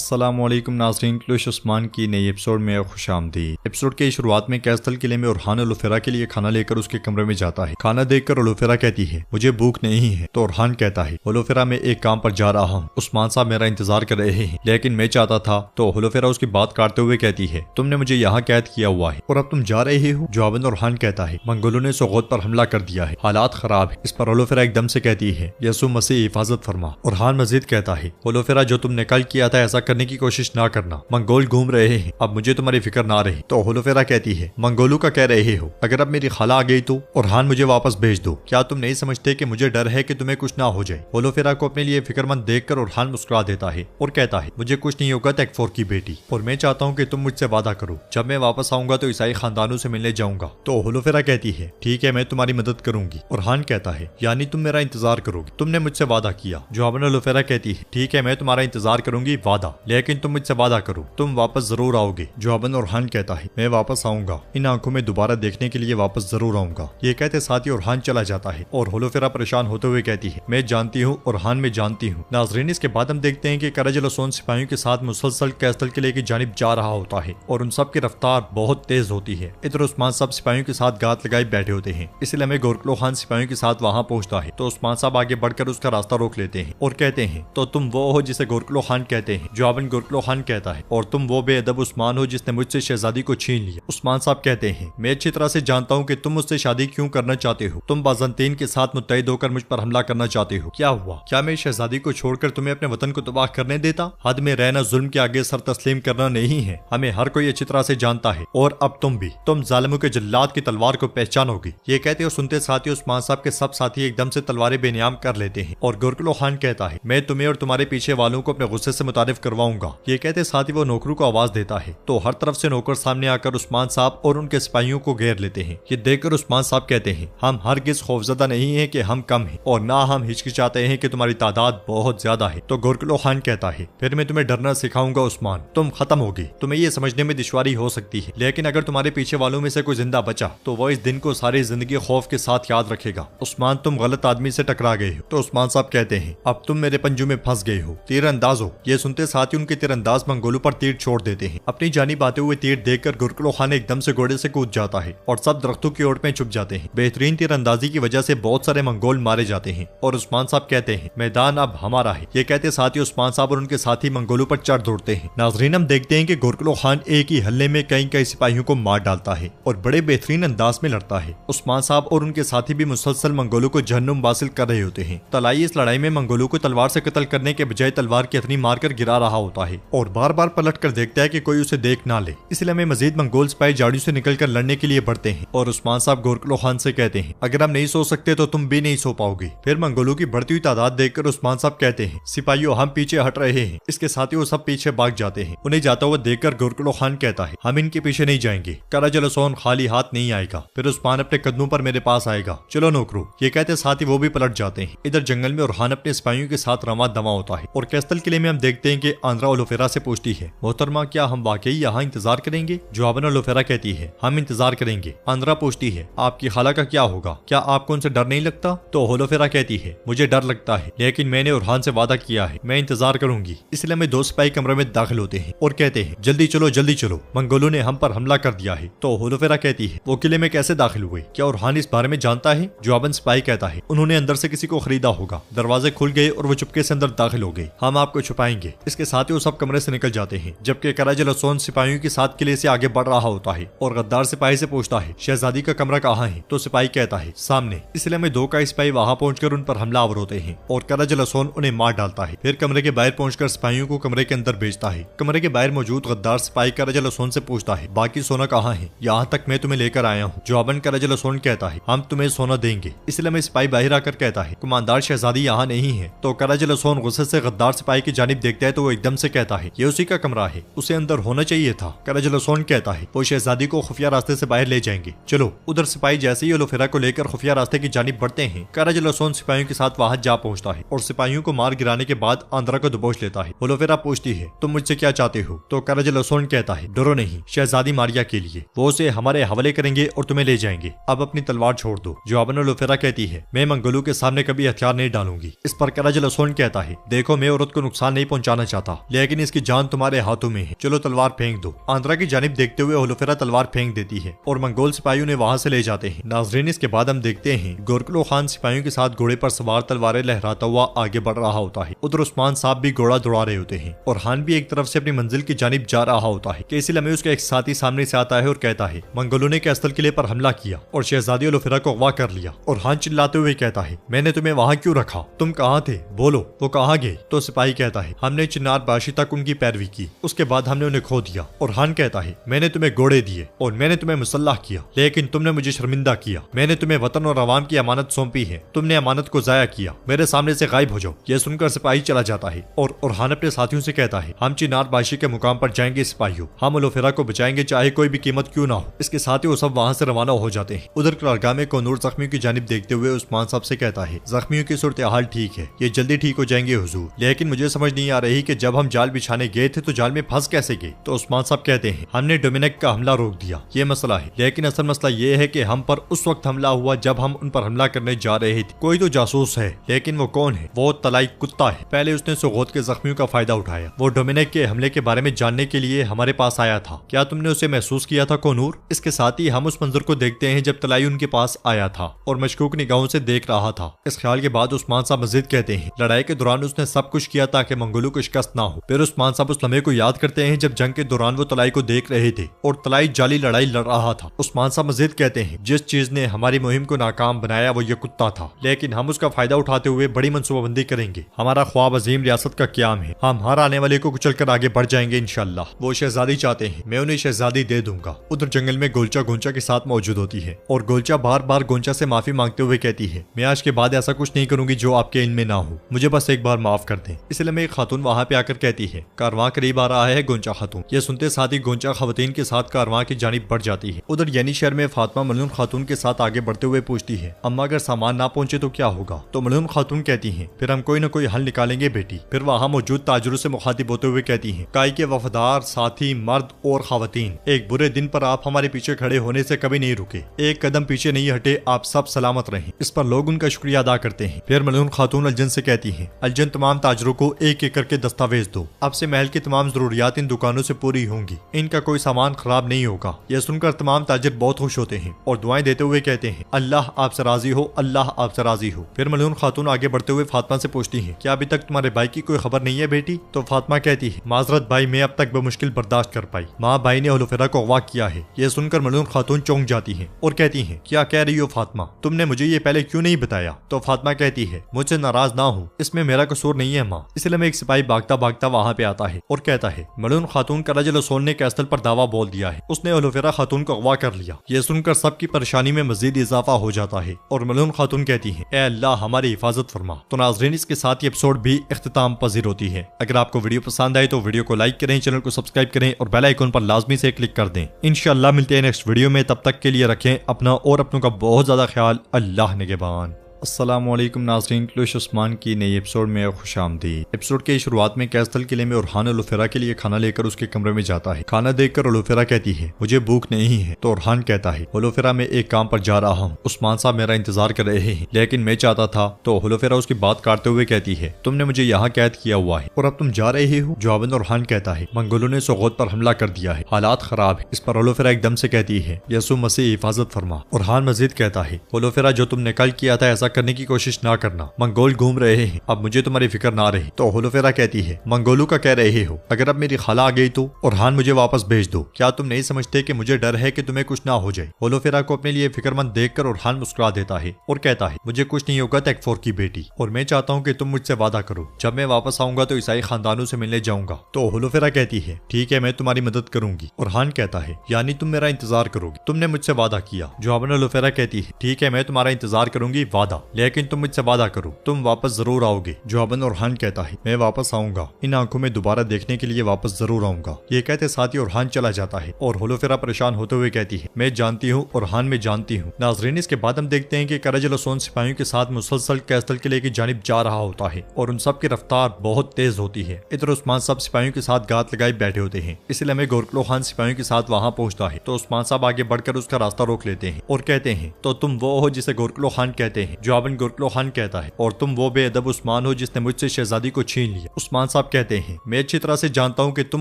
अस्सलामुअलैकुम नाज़रीन, क्लुश उस्मान की नई एपिसोड में खुशामदीद। एपिसोड के शुरुआत में कैस्टल किले में उरहान ओलोफेरा के लिए खाना लेकर उसके कमरे में जाता है। खाना देखकर ओलोफेरा कहती है मुझे भूख नहीं है, तो उरहान कहता है ओलोफेरा मैं एक काम पर जा रहा हूँ, उस्मान साहब मेरा इंतजार कर रहे हैं, लेकिन मैं चाहता था। तो ओलोफेरा उसकी बात काटते हुए कहती है तुमने मुझे यहाँ कैद किया हुआ है और अब तुम जा रहे हो। जवाबन उरहान कहता है मंगोलों ने सोगोत पर हमला कर दिया है, हालात खराब है। इस पर ओलोफेरा एकदम से कहती है यसु मसीह हिफाजत फरमा। उरहान मजीद कहता है ओलोफेरा जो तुमने कल किया था ऐसा करने की कोशिश ना करना, मंगोल घूम रहे हैं, अब मुझे तुम्हारी फिक्र ना रही। तो ओलोफेरा कहती है मंगोलू का कह रहे हो, अगर अब मेरी खाला आ गई तो उरहान मुझे वापस भेज दो। क्या तुम नहीं समझते कि मुझे डर है कि तुम्हें कुछ ना हो जाए। ओलोफेरा को अपने लिए फिक्रमंद देखकर उरहान मुस्कुरा देता है और कहता है मुझे कुछ नहीं होगा तकफोर की बेटी, और मैं चाहता हूँ कि तुम मुझसे वादा करो जब मैं वापस आऊंगा तो ईसाई खानदानों से मिलने जाऊंगा। तो ओलोफेरा कहती है ठीक है मैं तुम्हारी मदद करूंगी। उरहान कहता है यानी तुम मेरा इंतजार करोगी, तुमने मुझसे वादा किया। जवाबन ओलोफेरा कहती है ठीक है मैं तुम्हारा इंतजार करूंगी वादा, लेकिन तुम मुझसे वादा करो तुम वापस जरूर आओगे। जवाबन उरहान कहता है मैं वापस आऊंगा, इन आंखों में दोबारा देखने के लिए वापस जरूर आऊंगा। ये कहते साथ ही उरहान चला जाता है और ओलोफेरा परेशान होते हुए कहती है मैं जानती हूँ उरहान मैं जानती हूँ। नाज़रीन इसके बाद हम देखते हैं कि करजल ओसोन सिपाहियों के साथ मुसलसल कैस्टल किले की जानिब जा रहा होता है और उन सब की रफ्तार बहुत तेज होती है। इधर उस्मान साहब सिपाहियों के साथ गात लगाए बैठे होते हैं, इसलिए हमें गोरकलो खान सिपाहियों के साथ वहाँ पहुँचता है। तो उस्मान साहब आगे बढ़कर उसका रास्ता रोक लेते हैं और कहते हैं तो तुम वो हो जिसे गोरकलो खान कहते हैं। जवाबन गोरकलो खान कहता है और तुम वो बेअदब उस्मान हो जिसने मुझसे शहजादी को छीन लिया। उस्मान साहब कहते हैं मैं अच्छी तरह से जानता हूँ कि तुम मुझसे शादी क्यों करना चाहते हो, तुम बाज़ंतीन के साथ मुत्तहिद होकर मुझ पर हमला करना चाहते हो। क्या हुआ, क्या मैं शहजादी को छोड़कर तुम्हें अपने वतन को तबाह करने देता। हद में रहना जुल्म के आगे सर तस्लीम करना नहीं है, हमें हर कोई अच्छी तरह से जानता है, और अब तुम भी, तुम जालिमों के जल्लाद की तलवार को पहचानोगे। ये कहते और सुनते साथी उस्मान साहब के सब साथी एकदम से तलवारें बेनियाम कर लेते हैं और गोरकलो खान कहता है मैं तुम्हें और तुम्हारे पीछे वालों को अपने गुस्से से मुतारिफ करवाऊंगा। ये कहते साथ ही वो नौकरों को आवाज देता है तो हर तरफ से नौकर सामने आकर उस्मान साहब और उनके सिपाहियों को घेर लेते हैं। ये देखकर उस्मान साहब कहते हैं हम हरगिज खौफजदा नहीं है कि हम कम हैं, और ना हम हिचकिचाते हैं कि तुम्हारी तादाद बहुत ज्यादा है। तो गोरकलो खान कहता है फिर मैं तुम्हें डरना सिखाऊंगा उस्मान, तुम खत्म होगी। तुम्हें ये समझने में दुश्वारी हो सकती है, लेकिन अगर तुम्हारे पीछे वालों में से कोई जिंदा बचा तो वो इस दिन को सारी जिंदगी खौफ के साथ याद रखेगा। उस्मान तुम गलत आदमी से टकरा गए हो। तो उस्मान साहब कहते हैं अब तुम मेरे पंजों में फंस गए हो, तीरंदाज हो। ये सुनते साथ ही उनके तीरंदाज मंगोलों पर तीर छोड़ देते हैं। अपनी जानिब आते हुए तीर देखकर गोरकलो खान एकदम से घोड़े से कूद जाता है और सब दरख्तों की ओट में छुप जाते हैं। बेहतरीन तीरंदाजी की वजह से बहुत सारे मंगोल मारे जाते हैं और उस्मान साहब कहते हैं मैदान अब हमारा है। ये कहते साथ ही उस्मान साहब और उनके साथी मंगोलों पर चढ़ दौड़ते हैं। नाजरीन हम देखते हैं कि गोरकलो खान एक ही हल्ले में कई सिपाहियों को मार डालता है और बड़े बेहतरीन अंदाज में लड़ता है। उस्मान साहब और उनके साथी भी मुसलसल मंगोलों को जहन्नुम वासिल कर रहे होते हैं। तलाई इस लड़ाई में मंगोलों को तलवार से कत्ल करने के बजाय तलवार की अथनी मारकर गिरा रहा होता है और बार बार पलट कर देखता है कि कोई उसे देख ना ले, इसलिए हमें मजीद मंगोल सिपाही झाड़ियों से निकलकर लड़ने के लिए बढ़ते हैं। और उस्मान साहब गोरकलो खान से कहते हैं अगर हम नहीं सो सकते तो तुम भी नहीं सो पाओगे। फिर मंगोलों की बढ़ती हुई तादाद देखकर उस्मान साहब कहते हैं सिपाहियों हम पीछे हट रहे हैं। इसके साथ ही वो सब पीछे भाग जाते हैं। उन्हें जाता हुआ देखकर गोरकलो खान कहता है हम इनके पीछे नहीं जाएंगे, करजल ओसोन खाली हाथ नहीं आएगा। फिर उस्मान अपने कदमों पर मेरे पास आएगा, चलो नौकरो। ये कहते साथ ही वो भी पलट जाते हैं। इधर जंगल में उरहान अपने सिपाहियों के साथ रवा दवा होता है और कैस्टल किले में हम देखते हैं कि आंद्रा ओलोफेरा से पूछती है मोहतरमा क्या हम वाकई यहाँ इंतजार करेंगे। जवाबन ओलोफेरा कहती है हम इंतजार करेंगे। आंद्रा पूछती है आपकी खाला का क्या होगा, क्या आपको उनसे डर नहीं लगता। तो ओलोफेरा कहती है मुझे डर लगता है, लेकिन मैंने उरहान से वादा किया है मैं इंतजार करूंगी। इसलिए मैं दो सिपाही कमरे में दाखिल होते हैं और कहते हैं जल्दी चलो मंगोलों ने हम पर हमला कर दिया है। तो ओलोफेरा कहती है वो किले में कैसे दाखिल हुए, क्या उरहान इस बारे में जानता है। जवाबन सिपाही कहता है उन्होंने अंदर से किसी को खरीदा होगा, दरवाजे खुल गए और वो चुपके से अंदर दाखिल हो गए, हम आपको छुपाएंगे। इसके साथ ही वो सब कमरे से निकल जाते हैं, जबकि करजल ओसोन सिपाहियों के साथ किले से आगे बढ़ रहा होता है और गद्दार सिपाही से पूछता है शहजादी का कमरा कहाँ है। तो सिपाही कहता है सामने। इसलिए में दो का सिपाही वहाँ पहुंचकर उन पर हमलावर होते हैं और करजल ओसोन उन्हें मार डालता है। फिर कमरे के बाहर पहुंचकर सिपाहियों को कमरे के अंदर भेजता है। कमरे के बाहर मौजूद गद्दार सिपाही करजल ओसोन से पूछता है बाकी सोना कहाँ है, यहाँ तक मैं तुम्हें लेकर आया हूँ। जवाबन करजल ओसोन कहता है हम तुम्हें सोना देंगे। इसलिए में सिपाही बाहर आकर कहता है कमांडर शहजादी यहाँ नहीं है। तो करजल ओसोन गुस्से से गद्दार सिपाही की जानिब देखता है तो वो एकदम से कहता है ये उसी का कमरा है, उसे अंदर होना चाहिए था। करजल ओसोन कहता है वो शहजादी को खुफिया रास्ते से बाहर ले जाएंगे, चलो। उधर सिपाही जैसे ही ओलोफेरा को लेकर खुफिया रास्ते की जानिब बढ़ते हैं, करजल ओसोन सिपाहियों के साथ वहां जा पहुंचता है और सिपाहियों को मार गिराने के बाद आंद्रा को दबोच लेता है। ओलोफेरा पूछती है तुम मुझसे क्या चाहते हो। तो करजल ओसोन कहता है डरो नहीं, शहजादी मारिया के लिए, वो उसे हमारे हवाले करेंगे और तुम्हें ले जाएंगे, अब अपनी तलवार छोड़ दो। जवाबन ओलोफेरा कहती है मैं मंगोलों के सामने कभी हथियार नहीं डालूंगी। इस पर करजल ओसोन कहता है देखो मैं औरत को नुकसान नहीं पहुंचाना चाहता, था, लेकिन इसकी जान तुम्हारे हाथों में है, चलो तलवार फेंक दो। आंद्रा की जानिब देखते हुए होलोफेरा तलवार फेंक देती है और मंगोल सिपाही उन्हें वहां से ले जाते हैं। नाजरीन, इसके बाद हम देखते हैं गोरकलो खान सिपाहियों के साथ घोड़े पर सवार तलवारें लहराता हुआ आगे बढ़ रहा होता है। उधर उस्मान साहब भी घोड़ा दौड़ा रहे होते हैं और हान भी एक तरफ से अपनी मंजिल की जानिब जा रहा होता है कि इसी लम्हे उसका एक साथी सामने से आता है और कहता है, मंगोलों ने कैसल किले पर हमला किया और शहजादी होलोफेरा को अगवा कर लिया। और हान चिल्लाते हुए कहता है, मैंने तुम्हें वहाँ क्यों रखा, तुम कहाँ थे, बोलो वो कहाँ गए। तो सिपाही कहता है, हमने चिनार बाशी तक उनकी पैरवी की, उसके बाद हमने उन्हें खो दिया। और हान कहता है, मैंने तुम्हें घोड़े दिए और मैंने तुम्हें मुसल्लाह किया, लेकिन तुमने मुझे शर्मिंदा किया। मैंने तुम्हें वतन और अवाम की अमानत सौंपी है, तुमने अमानत को जाया किया, मेरे सामने से गायब हो जाओ। यह सुनकर सिपाही चला जाता है और हान अपने साथियों से कहता है, हम चिनार बाशी के मुकाम पर जाएंगे सिपाहियों, हम होलोफेरा को बचाएंगे चाहे कोई भी कीमत क्यों ना हो। इसके साथ ही वो सब वहाँ से रवाना हो जाते हैं। उधर कारगाह में कोनूर जख्मियों की जानिब देखते हुए उस्मान साहब से कहता है, जख्मियों की सूरत हाल ठीक है, ये जल्दी ठीक हो जाएंगे हुजूर, लेकिन मुझे समझ नहीं आ रही कि जब हम जाल बिछाने गए थे तो जाल में फंस कैसे गए। तो उस्मान साहब कहते हैं, हमने डोमिनिक का हमला रोक दिया, ये मसला है, लेकिन असल मसला ये है कि हम पर उस वक्त हमला हुआ जब हम उन पर हमला करने जा रहे थे। कोई तो जासूस है, लेकिन वो कौन है, वो तलाई कुत्ता है। पहले उसने सुगोत के जख्मियों का फायदा उठाया, वो डोमिनिक के हमले के बारे में जानने के लिए हमारे पास आया था। क्या तुमने उसे महसूस किया था कोनूर। इसके साथ ही हम उस मंजर को देखते हैं जब तलाई उनके पास आया था और मशकूक निगाहों से देख रहा था। इस ख्याल के बाद उस्मान साहब मजीद कहते हैं, लड़ाई के दौरान उसने सब कुछ किया ताकि मंगोलों को शिकस्त ना हो। फिर उस्मान साहब उस लम्हे को याद करते हैं जब जंग के दौरान वो तलाई को देख रहे थे और तलाई जाली लड़ाई लड़ रहा था। उस्मान साहब मजीद कहते हैं, जिस चीज ने हमारी मुहिम को नाकाम बनाया वो ये कुत्ता था, लेकिन हम उसका फायदा उठाते हुए बड़ी मनसूबाबंदी करेंगे। हमारा ख्वाब अजीम रियासत का क्याम है, हम हर आने वाले को कुचल कर आगे बढ़ जाएंगे इंशाल्लाह। वो शहजादी चाहते हैं, मैं उन्हें शहजादी दे दूंगा। उधर जंगल में गोलचा गोंचा के साथ मौजूद होती है और गोलचा बार बार गोंचा से माफी मांगते हुए कहती है, मैं आज के बाद ऐसा कुछ नहीं करूंगी जो आपके इल्म में ना हो, मुझे बस एक बार माफ कर दें। इसलिए मैं एक खातून वहाँ पे आकर कहती है, कारवां करीब आ रहा है गोंचा खातून। ये सुनते साथ ही गोंचा खवातीन के साथ कारवां की जानिब बढ़ जाती है। उधर यानी शहर में फातिमा मलून खातून के साथ आगे बढ़ते हुए पूछती है, अम्मा अगर सामान ना पहुंचे तो क्या होगा। तो मलून खातून कहती है, फिर हम कोई न कोई हल निकालेंगे बेटी। फिर वहाँ मौजूद ताजरों से मुखातिब होते हुए कहती है, काई के वफादार साथी मर्द और खवातीन, एक बुरे दिन पर आप हमारे पीछे खड़े होने से कभी नहीं रुके, एक कदम पीछे नहीं हटे, आप सब सलामत रहें। इस पर लोग उनका शुक्रिया अदा करते हैं। फिर मलून खातून अलजन से कहती है, अलजन तमाम ताजरों को एक एक करके दस्तावेज दो, अब से महल की तमाम जरूरियात इन दुकानों से पूरी होंगी, इनका कोई सामान खराब नहीं होगा। यह सुनकर तमाम ताजिर बहुत खुश होते हैं और दुआएं देते हुए कहते हैं, अल्लाह आपसे राजी हो, अल्लाह आपसे राजी हो। फिर मलून खातून आगे बढ़ते हुए फातिमा से पूछती है, क्या अभी तक तुम्हारे भाई की कोई खबर नहीं है बेटी। तो फातिमा कहती है, माजरत भाई, मैं अब तक बेमुश्किल बर्दाश्त कर पाई, माँ भाई ने होलोफेरा को अगवा किया है। यह सुनकर मलून खातून चौंक जाती है और कहती है, क्या कह रही हो फातिमा, तुमने मुझे ये पहले क्यों नहीं बताया। तो फातिमा कहती है, मुझसे नाराज ना हो, इसमें मेरा कसूर नहीं है माँ। इसलिए मैं एक सिपाही भागता भागता वहाँ पे आता है और कहता है, मलून खातून का रजल सोन ने कैसल पर दावा बोल दिया है, उसने होलोफेरा खातून को अगवा कर लिया। यह सुनकर सबकी परेशानी में मजीद इजाफा हो जाता है और मलून खातून कहती है, ए अल्लाह हमारी हिफाजत फरमा। तो नाज़रीन, इसके साथ ही एपिसोड भी इख्तिताम पजीर होती है। अगर आपको वीडियो पसंद आए तो वीडियो को लाइक करें, चैनल को सब्सक्राइब करें और बेल आइकन पर लाजमी से क्लिक कर दें। इंशाअल्लाह मिलते हैं नेक्स्ट वीडियो में, तब तक के लिए रखें अपना और अपनों का बहुत ज्यादा ख्याल। अल्लाह निगहबान। अस्सलामुअलैकुम नाज़रीन, क्लूश उस्मान की नई एपिसोड में खुशामदीद। एपिसोड के शुरुआत में कैसल किले में उरहान होलोफेरा के लिए खाना लेकर उसके कमरे में जाता है। खाना देखकर होलोफेरा कहती है, मुझे भूख नहीं है। तो उरहान कहता है, होलोफेरा मैं एक काम पर जा रहा हूँ, उस्मान साहब मेरा इंतजार कर रहे हैं, लेकिन मैं चाहता था। तो होलोफेरा उसकी बात काटते हुए कहती है, तुमने मुझे यहाँ कैद किया हुआ है और अब तुम जा रहे हो। जवाबन उरहान कहता है, मंगोलों ने सोगोत पर हमला कर दिया है, हालात खराब है। इस पर होलोफेरा एकदम से कहती है, यसु मसीह हिफाजत फरमा। उरहान मजीद कहता है, होलोफेरा जो तुमने कल किया था ऐसा करने की कोशिश ना करना, मंगोल घूम रहे हैं, अब मुझे तुम्हारी फिक्र ना रही। तो होलोफेरा कहती है, मंगोलों का कह रहे हो, अगर अब मेरी खाला आ गई तो उरहान मुझे वापस भेज दो। क्या तुम नहीं समझते कि मुझे डर है कि तुम्हें कुछ ना हो जाए। होलोफेरा को अपने लिए फिक्रमंद देखकर उरहान मुस्कुरा देता है और कहता है, मुझे कुछ नहीं होगा तकफोर की बेटी, और मैं चाहता हूँ कि तुम मुझसे वादा करो, जब मैं वापस आऊंगा तो ईसाई खानदानों से मिलने जाऊंगा। तो होलोफेरा कहती है, ठीक है, मैं तुम्हारी मदद करूंगी। उरहान कहता है, यानी तुम मेरा इंतजार करोगी, तुमने मुझसे वादा किया। जवाबन होलोफेरा कहती है, ठीक है, मैं तुम्हारा इंतजार करूंगी, वादा, लेकिन तुम मुझसे वादा करो तुम वापस जरूर आओगे। जवाबन उरहान कहता है, मैं वापस आऊंगा, इन आंखों में दोबारा देखने के लिए वापस जरूर आऊंगा। ये कहते साथ ही उरहान चला जाता है और होलोफेरा परेशान होते हुए कहती है, मैं जानती हूँ उरहान, मैं जानती हूँ। नाज़रीन, इसके बाद हम देखते हैं कि करजल सोन सिपाहियों के साथ मुसलसल कैसल किले की जानिब जा रहा होता है और उन सब की रफ्तार बहुत तेज होती है। इधर उस्मान साहब सिपाहियों के साथ गात लगाए बैठे होते हैं, इसलिए हमें गोरकलो खान सिपाहियों के साथ वहाँ पहुँचता है। तो उस्मान साहब आगे बढ़कर उसका रास्ता रोक लेते हैं और कहते हैं, तो तुम वो हो जिसे गोरकलो खान कहते हैं, जो जवाबन गुरकलो खान कहता है, और तुम वो बेअदब उस्मान हो जिसने मुझसे शहजादी को छीन लिया। उस्मान साहब कहते हैं, मैं अच्छी तरह से जानता हूँ कि तुम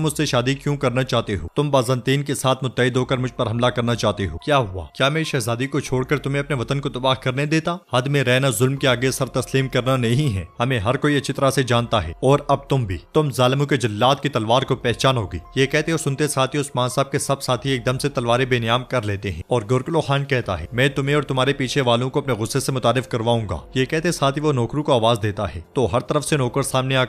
मुझसे शादी क्यों करना चाहते हो। तुम बाज़ंतीन के साथ मुत्तहिद होकर मुझ पर हमला करना चाहते हो। क्या हुआ? क्या मैं शहजादी को छोड़कर तुम्हें अपने वतन को तबाह करने देता? हद में रहना जुल्म के आगे सर तस्लीम करना नहीं है। हमें हर कोई अच्छी तरह से जानता है, और अब तुम भी। तुम जालिमों के जल्लाद की तलवार को पहचानोगी। ये कहते और सुनते साथ ही उस्मान साहब के सब साथी एकदम से तलवारें बेनियाम कर लेते हैं, और गुरकलो खान कहता है, मैं तुम्हें और तुम्हारे पीछे वालों को अपने गुस्से से मुतारिफ करवाऊंगा। ये कहते साथ ही वो नौकरों को आवाज देता है, तो हर तरफ से नौकर सामने आकर